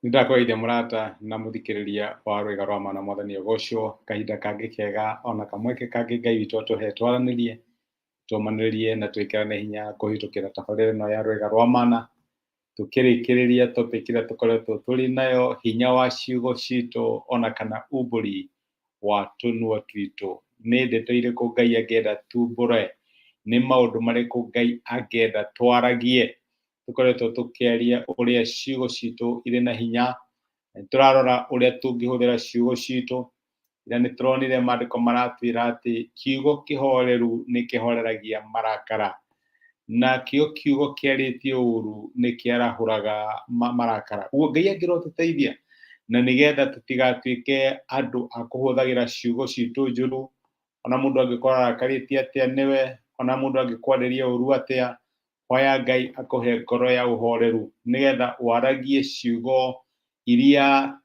Nindakwaithia murata na muthikiriria wa rwega rwa mana mwathani ogocwo kahinda kangi kega ona kamweke kangi Ngai witu atuhe twaranirie tumaniririe na twikirane hinya kuhitukira tabarĩra ĩno ya rwega rwa mana tukirikiriria topic ĩrĩa tukoretwo turi nayo hinya wa ciugo citu ona kana umburi wa tunua twitu. Nĩ ndeto irĩkũ Ngai angĩenda tumbũre? Nĩ maũndũ marĩkũ Ngai angĩenda twaragie? Tukoretwo tukiaria uria ciugo citu irĩ na hinya, turarora uria tungĩhũthĩra ciugo citu. Ira nĩ turonire maandĩko maratwĩra atĩ kiugo kĩhoreru nĩ kĩhoreragia marakara, na kiugo kĩarĩtio ũru nĩ kĩarahũraga marakara. Ũguo Ngai angĩrotũteithia na nĩgetha tũtigatuĩke andũ a kũhũthagĩra ciugo citu njũru, ona mũndũ angĩkorwo arakarĩtie atĩa nĩwe, ona mũndũ angĩkwarĩria ũru atĩa, hoya Ngai akũhe ngoro ya ũhoreru nĩgetha waragie ciugo iria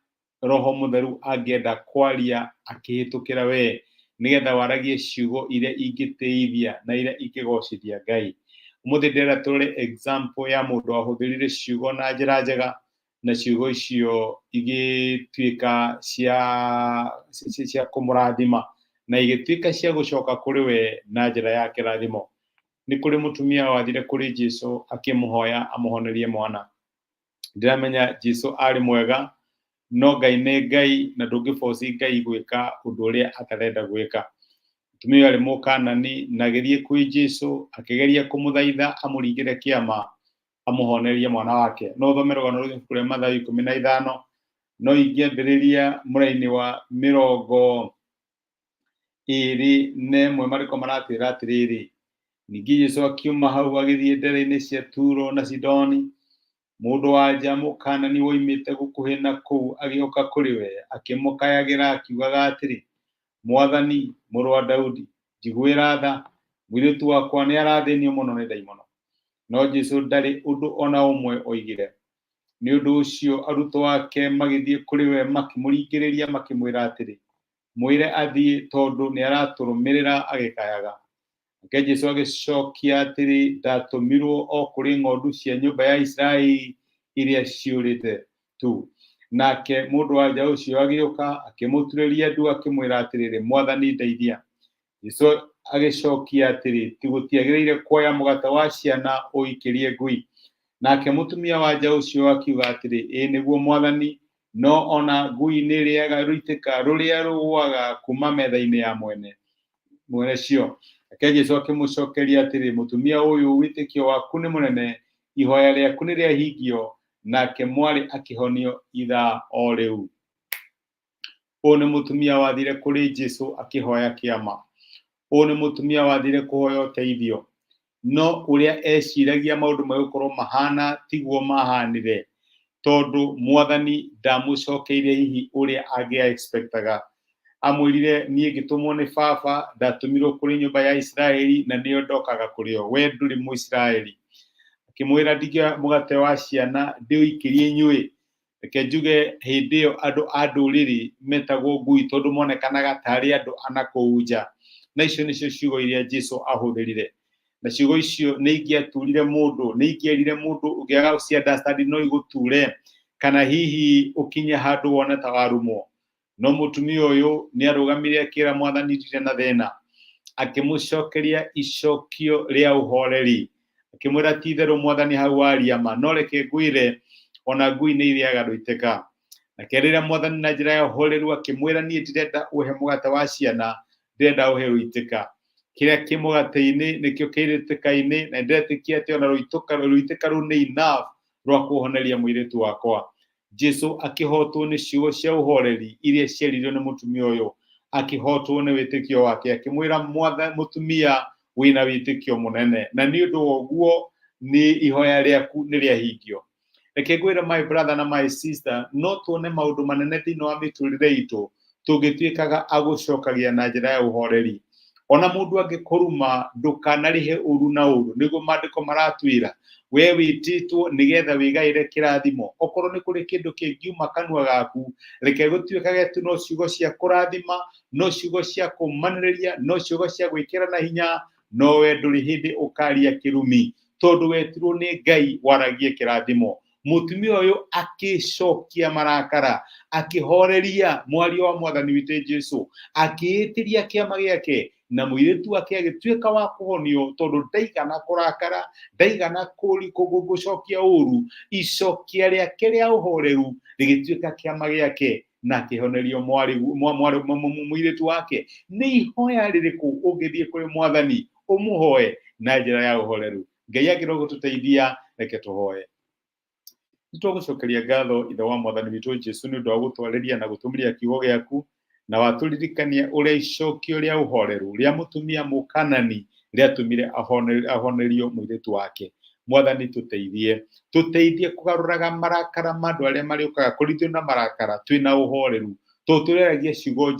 Roho Mũtheru angĩenda kwaria akĩhĩtũkĩra we, nĩgetha waragie ciugo iria ingĩteithia na iria ingĩgocithia Ngai. Ũmũthĩ ndĩrenda tũrore example ya mũndũ wahũthĩrire ciugo na njĩra njega, na ciugo icio igĩtuĩka cia kũmũrathima na igĩtuĩka cia gũcoka kũrĩ we na njĩra ya kĩrathimo. Nĩ kũrĩ mũtumia wathire kũrĩ Jesũ akĩmũhoya amũhonerie mwana. Ndiramenya Jesũ arĩ mwega, no Ngai nĩ Ngai na ndũngĩforce Ngai gwĩka ũndũ ũrĩa atarenda gwĩka. Mũtumia arĩ Mũkanani na agĩthiĩ kwĩ Jesũ akĩgeria kũmũthaitha amũringĩre kĩama amũhonerie mwana wake. No thome rũgano rũu kũrĩ Mathayo 15, no ingĩambĩrĩria mũraini wa 21 maandĩko maratwĩra atĩrĩrĩ: ningĩ Jesũ akiuma hau agĩthiĩ ndere-inĩ cia Turo na Sidoni. Mũndũ wanja Mũkanani woimĩte gũkuhĩ na kũu agĩũka kũrĩ we akĩmũkayagĩra akiugaga atĩrĩ: Mwathani, mũrũ wa Daudi, njiguĩra tha, mũirĩtu wakwa nĩ arathĩnio mũno nĩ ndaimono. No Jesũ ndarĩ ũndũ ona ũmwe oigire. Nĩ ũndũ ũcio arutwo ake magĩthiĩ kũrĩ we makĩmũringĩrĩria makĩmwĩra atĩrĩ: mwĩre athiĩ tondũ nĩ aratũrũmĩrĩra agĩkayaga. Nake Jesũ agĩcokia atĩrĩ: ndatũmirwo o kũrĩ ng'ondu cia nyũmba ya Isiraeli iria ciũrĩte tu. Nake mũndũ wanja ũcio agĩũka akĩmũturĩria ndu akĩmwĩra atĩrĩrĩ: Mwathani, ndeithia. Jesũ agĩcokia atĩrĩ: ti gũtiagĩrĩire kuoya mũgate wa ciana ũikĩrie ngui. Nake mũtumia wanja ũcio akiuga atĩrĩ: ĩĩ nĩguo Mwathani, no ona ngui nĩ ĩrĩaga rũitĩka rũrĩa rũgũaga kuma metha-inĩ ya mwene cio. Nake Jesũ akĩmũcokeria atĩrĩ: mũtumia ũyũ, wĩtĩkio waku nĩ mũnene, ihoya rĩaku nĩ rĩahingio. Nake mwarĩ akĩhonio ithaa o rĩu. Ũyũ nĩ mũtumia wathire kũrĩ Jesũ akĩhoya kĩama. Ũyũ nĩ mũtumia wathire kũhoya ũteithio, no ũrĩa eciragia maũndũ magũkorwo mahana tiguo mahanire, tondũ Mwathani ndamũcokeirie hihi ũrĩa angĩa expectaga. Amwĩrire: niĩ ngĩtũmwo nĩ Baba, ndatũmirwo kũrĩ nyũmba ya Isiraeli na nĩo ndokaga kũrĩ o, we ndũrĩ Mũisiraeli. Akĩmwĩra: ndingĩoya mũgate wa ciana ndĩũikĩrie inyuĩ. Reke njuge hĩndĩ ĩyo andũ a ndũrĩrĩ metagwo ngui, tondũ monekanaga tarĩ andũ ana kũu nja. Na icio nĩcio ciugo iria Jesũ ahũthĩrire, na ciugo icio nĩ ingĩaturire mũndũ, nĩ ingĩerire mũndũ ũngĩaga cia understand no igũture, kana hihi ũkinye handũ wone ta warumwo. No mũtumia ũyũ nĩ arũgamire akĩra Mwathani ndirĩ na thĩna, akĩmũcokeria icokio rĩa ũhoreri, akĩmwĩra: ti itherũ Mwathani, hau waria ma, no reke ngwĩre ona ngui nĩ irĩaga rũitĩka. Nake rĩrĩa Mwathani na njĩra ya ũhoreru akĩmwĩra: niĩ ndirenda ũhe mũgate wa ciana, ndĩrenda ũhe rũitĩka. Kĩrĩa kĩ mũgate-inĩ nĩkĩo kĩ rũitĩka-inĩ, na ndĩretĩkia atĩ ona rũitĩka rũu nĩ enough rwa kũhoneria mũirĩtu wakwa. Jesũ akĩhotwo nĩ ciugo cia ũhoreri iria ciaririo nĩ mũtumia ũyũ, akĩhotwo nĩ wĩtĩkio wake, akĩmwĩra: mũtumia, wĩna wĩtĩkio mũnene, na nĩ ũndũ wa ũguo nĩ ihoya rĩaku nĩ rĩahingio. Reke ngwĩre my brother na my sister, no tuone maũndũ manene thĩinĩ wa mĩtũrĩre itũ tũngĩtuĩkaga agũcokagia na njĩra ya ũhoreri. Ona mũndũ angĩkũruma ndũkanarĩhe ũru na ũru, nĩguo maandĩko maratwĩra. We wĩtĩtwo nĩgetha wĩgaĩre kĩrathimo. Okorwo nĩ kũrĩ kĩndũ kĩngiuma kanua gaku, reke gũtuĩkage tu no ciugo cia kũrathima, no ciugo cia kũmanĩrĩria, no ciugo cia gwĩkĩra na hinya, no we ndũrĩ hĩndĩ ũkaria kĩrumi, tondũ wetirwo nĩ Ngai waragie kĩrathimo. mutumia uyu akicokia marakara, akihoreria mwario wa mwathani witu Jesu, akiitiria kiama giake, na muiritu wake agituika wa kuhonio tondu ndaigana kurakara, ndaigana gucokia uru. Icokia riake ria uhoreru rigituika kiama giake, na akihonerio muiritu wake. Ni ihoya ririku ungithie kuri mwathani umuhoe na njira ya uhoreru? Ngai agirogututeithia, reke tuhoe. Nitwagucokeria ngatho ithe wa mwathani witu Jesu ni undu wa gutwariria na gutumiria kiugo giaku, na waturirikania uria icokio ria uhoreru ria mutumia Mukanani riatumire ahonerio muiritu wake. Mwathani tuteithie kugaruraga marakara mandu aria mariukaga kurithio na marakara twina uhoreru, tureragia ciugo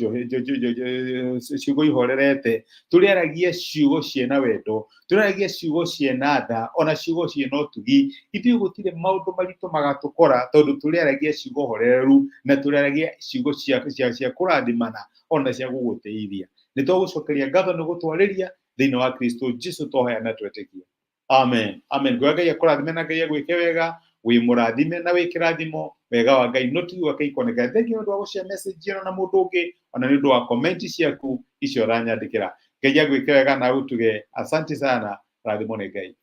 ciugo ihorerete, tureragia ciugo ciena wendo, tureragia ciugo ciena tha, ona ciugo ciena utugi. Ithuĩ gũtirĩ maũndũ maritũ magatukora tondu tureragia ciugo horeru na tureragia ciugo cia kũrathimana ona cia gũgũteithia. Nitwagucokeria ngatho ni gũtwarĩria thĩinĩ wa Kristo Jesu twahoya na twetĩkia. Amen. Amen. Ngai akũrathime na Ngai agwĩke wega, wĩ mũrathime na wĩ kĩrathimo. Wega wa Ngai no tigwo kaikoneka. Thank you nĩ gũcia message ĩno na mũndũ ũngĩ, ona nĩ ũndũ wa comment ciaku icio ũranyandĩkĩra. Ngai agwĩke wega na ũtuge. Asante sana. Rathimo nĩ Ngai.